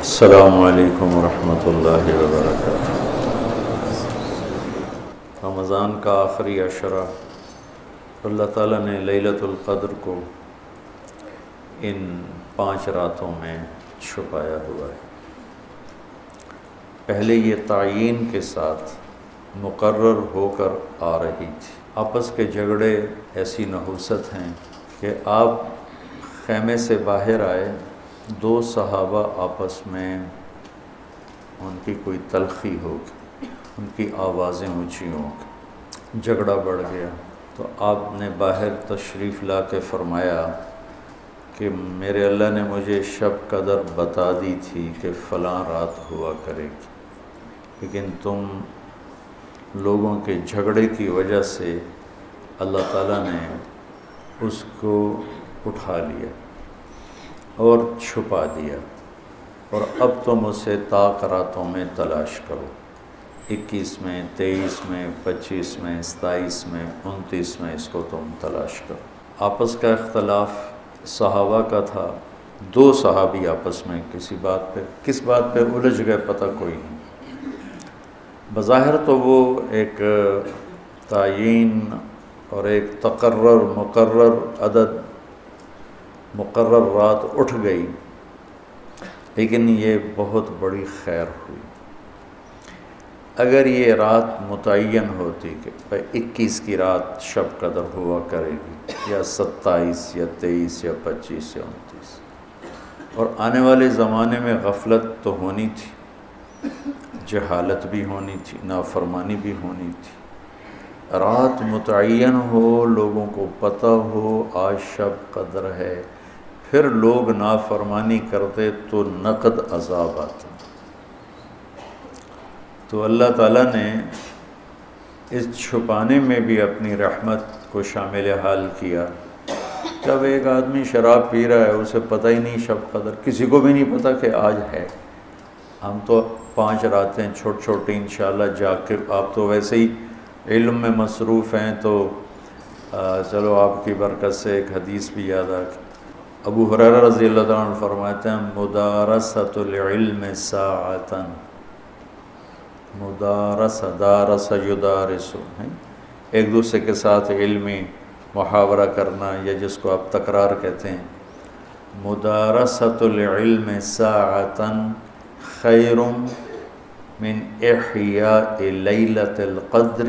السلام علیکم ورحمۃ اللہ وبرکاتہ۔ رمضان کا آخری عشرہ اللہ تعالیٰ نے لیلۃ القدر کو ان 5 راتوں میں چھپایا ہوا ہے۔ پہلے یہ تعیین کے ساتھ مقرر ہو کر آ رہی تھی۔ آپس کے جھگڑے ایسی نحوست ہیں کہ آپ خیمے سے باہر آئے، 2 صحابہ آپس میں ان کی کوئی تلخی ہوگی، ان کی آوازیں اونچی ہوں گی، جھگڑا بڑھ گیا تو آپ نے باہر تشریف لا کے فرمایا کہ میرے اللہ نے مجھے شب قدر بتا دی تھی کہ فلاں رات ہوا کرے گی، لیکن تم لوگوں کے جھگڑے کی وجہ سے اللہ تعالیٰ نے اس کو اٹھا لیا اور چھپا دیا، اور اب تم اسے طاق راتوں میں تلاش کرو، 21 میں، 23 میں، 25 میں، 27 میں، 29 میں اس کو تم تلاش کرو۔ آپس کا اختلاف صحابہ کا تھا، 2 صحابی آپس میں کس بات پہ الجھ گئے پتہ کوئی نہیں۔ بظاہر تو وہ ایک تعیین اور ایک مقرر عدد، مقرر رات اٹھ گئی، لیکن یہ بہت بڑی خیر ہوئی۔ اگر یہ رات متعین ہوتی کہ 21 کی رات شب قدر ہوا کرے گی، یا 27 یا 23 یا 25 یا 29، اور آنے والے زمانے میں غفلت تو ہونی تھی، جہالت بھی ہونی تھی، نافرمانی بھی ہونی تھی۔ رات متعین ہو، لوگوں کو پتہ ہو آج شب قدر ہے، پھر لوگ نافرمانی کرتے تو نقد عذاب آتا۔ تو اللہ تعالیٰ نے اس چھپانے میں بھی اپنی رحمت کو شامل حال کیا۔ جب ایک آدمی شراب پی رہا ہے، اسے پتہ ہی نہیں شب قدر، کسی کو بھی نہیں پتہ کہ آج ہے۔ ہم تو 5 راتیں چھوٹی انشاءاللہ جاگ کے، آپ تو ویسے ہی علم میں مصروف ہیں، تو چلو آپ کی برکت سے ایک حدیث بھی یاد آ گئی۔ ابو ہریرہ رضی اللہ عنہ فرماتے ہیں مدارسۃ العلم ساعۃ، دارس یدارس، ایک دوسرے کے ساتھ علمی محاورہ کرنا، یا جس کو آپ تکرار کہتے ہیں، مدارسۃ العلم ساعۃ خیر من احیاء لیلۃ القدر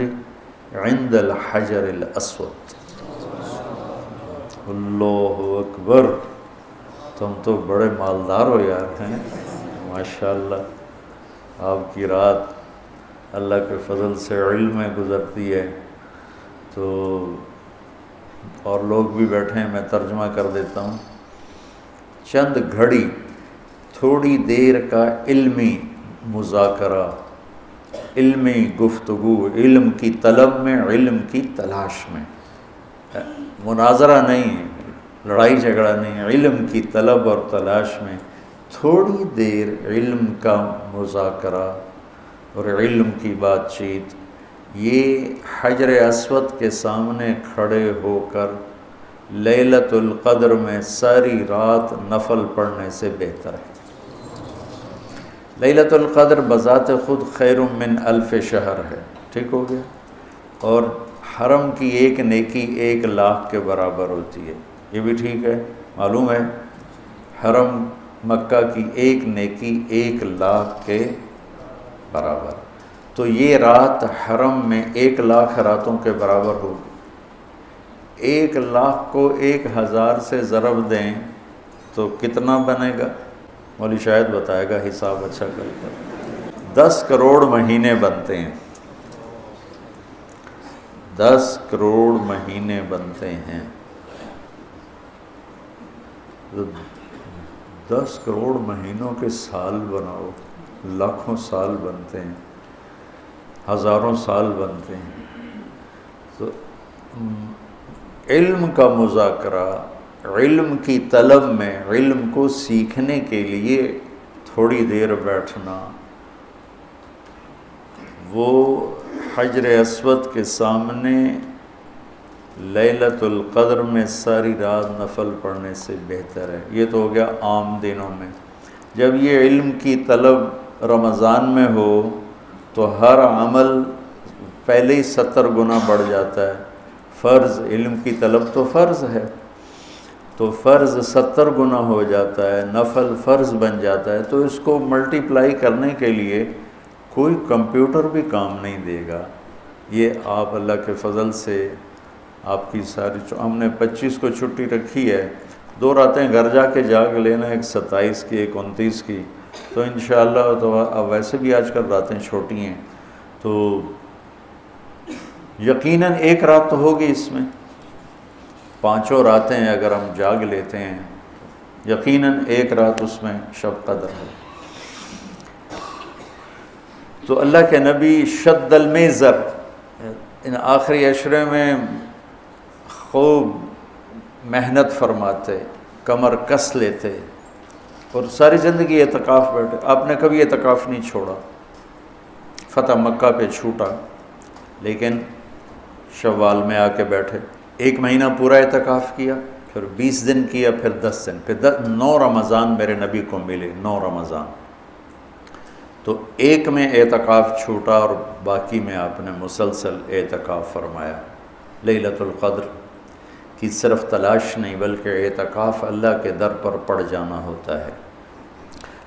عند الحجر الاسود۔ اللہ اکبر، تم تو بڑے مالدار ہو یار، ہیں ماشاءاللہ۔ آپ کی رات اللہ کے فضل سے علم میں گزرتی ہے، تو اور لوگ بھی بیٹھے ہیں، میں ترجمہ کر دیتا ہوں۔ چند گھڑی، تھوڑی دیر کا علمی مذاکرہ، علمی گفتگو، علم کی طلب میں، علم کی تلاش میں، مناظرہ نہیں، لڑائی جھگڑا نہیں، علم کی طلب اور تلاش میں تھوڑی دیر علم کا مذاکرہ اور علم کی بات چیت، یہ حجر اسود کے سامنے کھڑے ہو کر لیلۃ القدر میں ساری رات نفل پڑھنے سے بہتر ہے۔ لیلۃ القدر بذات خود خیر من 1000 شہر ہے، ٹھیک ہو گیا، اور حرم کی ایک نیکی 1,00,000 کے برابر ہوتی ہے، یہ بھی ٹھیک ہے، معلوم ہے، حرم مکہ کی ایک نیکی 1,00,000 کے برابر، تو یہ رات حرم میں 1,00,000 راتوں کے برابر ہوگی۔ 1,00,000 کو 1000 سے ضرب دیں تو کتنا بنے گا؟ مولوی شاید بتائے گا، حساب اچھا کر کر 10 کروڑ مہینے بنتے ہیں، 10 کروڑ مہینے بنتے ہیں، 10 کروڑ مہینوں کے سال بناؤ، لاکھوں سال بنتے ہیں، ہزاروں سال بنتے ہیں۔ تو علم کا مذاکرہ، علم کی طلب میں، علم کو سیکھنے کے لیے تھوڑی دیر بیٹھنا، وہ حجر اسود کے سامنے لیلۃ القدر میں ساری رات نفل پڑھنے سے بہتر ہے۔ یہ تو ہو گیا عام دنوں میں۔ جب یہ علم کی طلب رمضان میں ہو تو ہر عمل پہلے ہی 70 گنا بڑھ جاتا ہے۔ فرض علم کی طلب تو فرض ہے، تو فرض 70 گنا ہو جاتا ہے، نفل فرض بن جاتا ہے، تو اس کو ملٹیپلائی کرنے کے لیے کوئی کمپیوٹر بھی کام نہیں دے گا۔ یہ آپ اللہ کے فضل سے آپ کی ساری ہم نے 25 کو چھٹی رکھی ہے، 2 راتیں گھر جا کے جاگ لینا، ایک 27 کی ایک 29 کی، تو انشاءاللہ تو اب ویسے بھی آج کل راتیں چھوٹی ہیں، تو یقیناً ایک رات تو ہوگی اس میں، 5 راتیں اگر ہم جاگ لیتے ہیں یقیناً ایک رات اس میں شب قدر ہے۔ تو اللہ کے نبی شد المیزر ان آخری عشرے میں خوب محنت فرماتے، کمر کس لیتے، اور ساری زندگی اعتکاف بیٹھے۔ آپ نے کبھی اعتکاف نہیں چھوڑا، فتح مکہ پہ چھوٹا لیکن شوال میں آ کے بیٹھے، 1 مہینہ پورا اعتکاف کیا، پھر 20 دن کیا، پھر 10 دن، پھر 9 رمضان میرے نبی کو ملے، 9 رمضان۔ تو 1 میں اعتکاف چھوٹا اور باقی میں آپ نے مسلسل اعتکاف فرمایا۔ لیلۃ القدر کی صرف تلاش نہیں بلکہ اعتکاف اللہ کے در پر پڑ جانا ہوتا ہے۔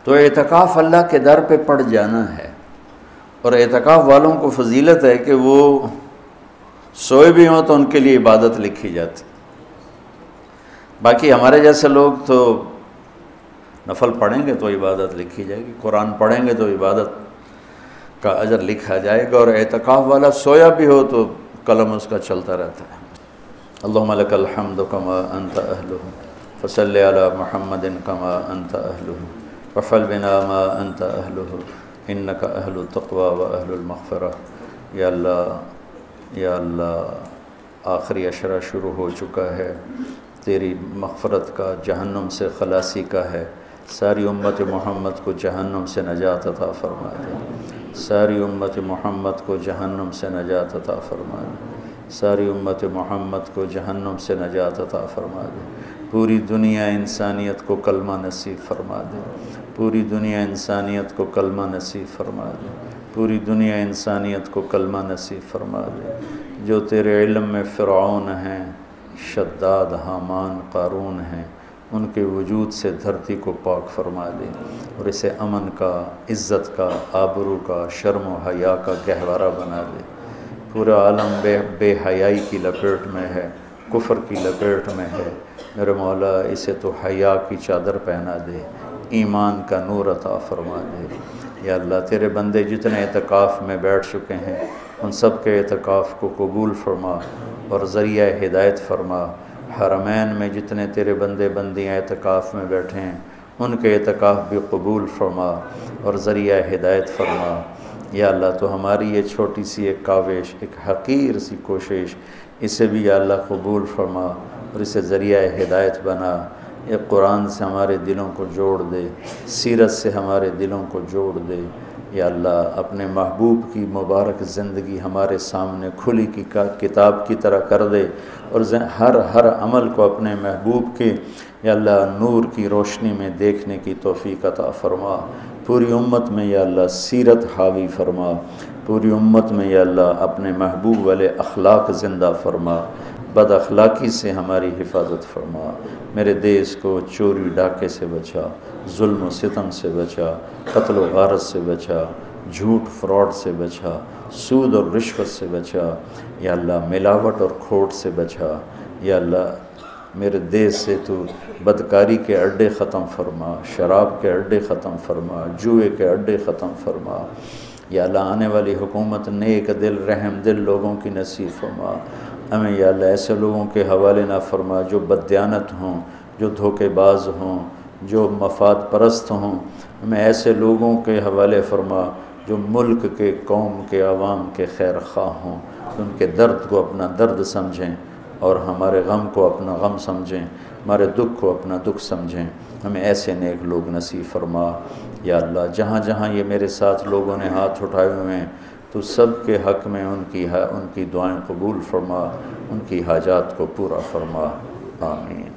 تو اعتکاف اللہ کے در پہ پڑ جانا ہے، اور اعتکاف والوں کو فضیلت ہے کہ وہ سوئے بھی ہوں تو ان کے لیے عبادت لکھی جاتی۔ باقی ہمارے جیسے لوگ تو نفل پڑھیں گے تو عبادت لکھی جائے گی، قرآن پڑھیں گے تو عبادت کا اجر لکھا جائے گا، اور اعتکاف والا سویا بھی ہو تو قلم اس کا چلتا رہتا ہے۔ اللہم لک الحمد کما انت اہلہ فصلی علی محمد کما انت اہلہ وفعل بنا ما انت اہلہ انک اہل التقوی و اہل المغفرہ۔ یا اللہ آخری عشرہ شروع ہو چکا ہے، تیری مغفرت کا، جہنم سے خلاصی کا ہے، ساری امت محمد کو جہنم سے نجات عطا فرما دے، ساری امت محمد کو جہنم سے نجات عطا فرما دے، ساری امت محمد کو جہنم سے نجات عطا فرما دے، پوری دنیا انسانیت کو کلمہ نصیب فرما دے، پوری دنیا انسانیت کو کلمہ نصیب فرما دے، پوری دنیا انسانیت کو کلمہ نصیب فرما دے۔ جو تیرے علم میں فرعون ہیں، شداد، حامان، قارون ہیں، ان کے وجود سے دھرتی کو پاک فرما دے، اور اسے امن کا، عزت کا، آبرو کا، شرم و حیا کا گہوارہ بنا دے۔ پورا عالم بے حیائی کی لپیٹ میں ہے، کفر کی لپیٹ میں ہے، میرے مولا اسے تو حیا کی چادر پہنا دے، ایمان کا نور عطا فرما دے۔ یا اللہ تیرے بندے جتنے اعتکاف میں بیٹھ چکے ہیں ان سب کے اعتکاف کو قبول فرما اور ذریعہ ہدایت فرما۔ حرمین میں جتنے تیرے بندے بندیاں اعتکاف میں بیٹھے ہیں ان کے اعتکاف بھی قبول فرما اور ذریعہ ہدایت فرما۔ یا اللہ تو ہماری یہ چھوٹی سی ایک کاوش، ایک حقیر سی کوشش، اسے بھی یا اللہ قبول فرما اور اسے ذریعہ ہدایت بنا۔ ایک قرآن سے ہمارے دلوں کو جوڑ دے، سیرت سے ہمارے دلوں کو جوڑ دے۔ یا اللہ اپنے محبوب کی مبارک زندگی ہمارے سامنے کھلی کی کتاب کی طرح کر دے، اور ہر عمل کو اپنے محبوب کے یا اللہ نور کی روشنی میں دیکھنے کی توفیق عطا فرما۔ پوری امت میں یا اللہ سیرت حاوی فرما، پوری امت میں یا اللہ اپنے محبوب والے اخلاق زندہ فرما، بد اخلاقی سے ہماری حفاظت فرما۔ میرے دیس کو چوری ڈاکے سے بچا، ظلم و ستم سے بچا، قتل و غارت سے بچا، جھوٹ فراڈ سے بچا، سود اور رشوت سے بچا، یا اللہ ملاوٹ اور کھوٹ سے بچا۔ یا اللہ میرے دیس سے تو بدکاری کے اڈے ختم فرما، شراب کے اڈے ختم فرما، جوئے کے اڈے ختم فرما۔ یا اللہ آنے والی حکومت نیک دل رحم دل لوگوں کی نصیب فرما۔ ہمیں یا اللہ ایسے لوگوں کے حوالے نہ فرما جو بددیانت ہوں، جو دھوکے باز ہوں، جو مفاد پرست ہوں۔ ہمیں ایسے لوگوں کے حوالے فرما جو ملک کے، قوم کے، عوام کے خیر خواہ ہوں، ان کے درد کو اپنا درد سمجھیں اور ہمارے غم کو اپنا غم سمجھیں، ہمارے دکھ کو اپنا دکھ سمجھیں۔ ہمیں ایسے نیک لوگ نصیب فرما۔ یا اللہ جہاں جہاں یہ میرے ساتھ لوگوں نے ہاتھ اٹھائے ہوئے ہیں تو سب کے حق میں ان کی دعائیں قبول فرما، ان کی حاجات کو پورا فرما، آمین۔